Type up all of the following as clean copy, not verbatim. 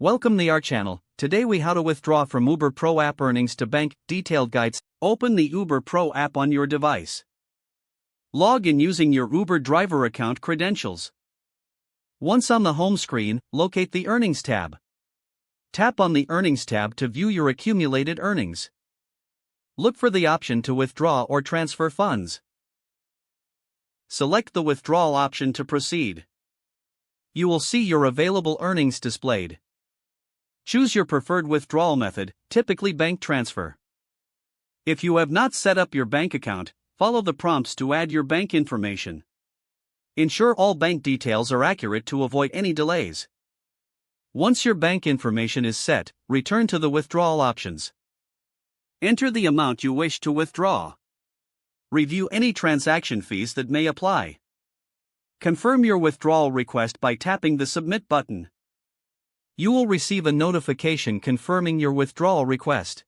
Welcome to our channel. Today we how to withdraw from Uber Pro app earnings to bank. Detailed guides. Open the Uber Pro app on your device. Log in using your Uber driver account credentials. Once on the home screen, locate the Earnings tab. Tap on the Earnings tab to view your accumulated earnings. Look for the option to withdraw or transfer funds. Select the withdrawal option to proceed. You will see your available earnings displayed. Choose your preferred withdrawal method, typically bank transfer. If you have not set up your bank account, follow the prompts to add your bank information. Ensure all bank details are accurate to avoid any delays. Once your bank information is set, return to the withdrawal options. Enter the amount you wish to withdraw. Review any transaction fees that may apply. Confirm your withdrawal request by tapping the Submit button. You will receive a notification confirming your withdrawal request.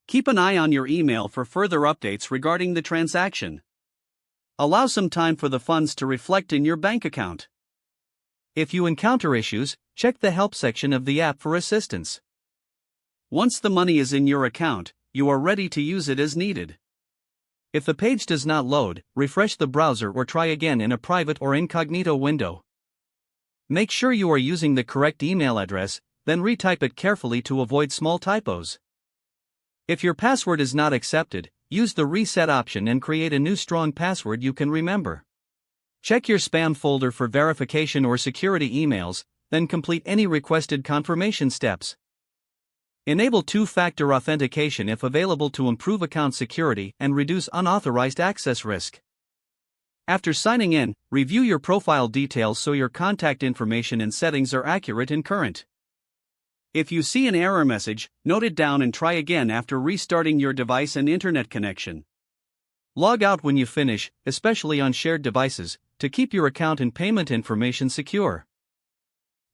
Keep an eye on your email for further updates regarding the transaction. Allow some time for the funds to reflect in your bank account. If you encounter issues, check the help section of the app for assistance. Once the money is in your account, you are ready to use it as needed. If the page does not load, refresh the browser or try again in a private or incognito window. Make sure you are using the correct email address, then retype it carefully to avoid small typos. If your password is not accepted, use the reset option and create a new strong password you can remember. Check your spam folder for verification or security emails, then complete any requested confirmation steps. Enable two-factor authentication if available to improve account security and reduce unauthorized access risk. After signing in, review your profile details so your contact information and settings are accurate and current. If you see an error message, note it down and try again after restarting your device and internet connection. Log out when you finish, especially on shared devices, to keep your account and payment information secure.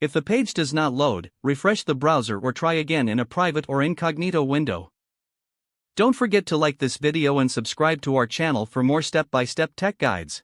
If the page does not load, refresh the browser or try again in a private or incognito window. Don't forget to like this video and subscribe to our channel for more step-by-step tech guides.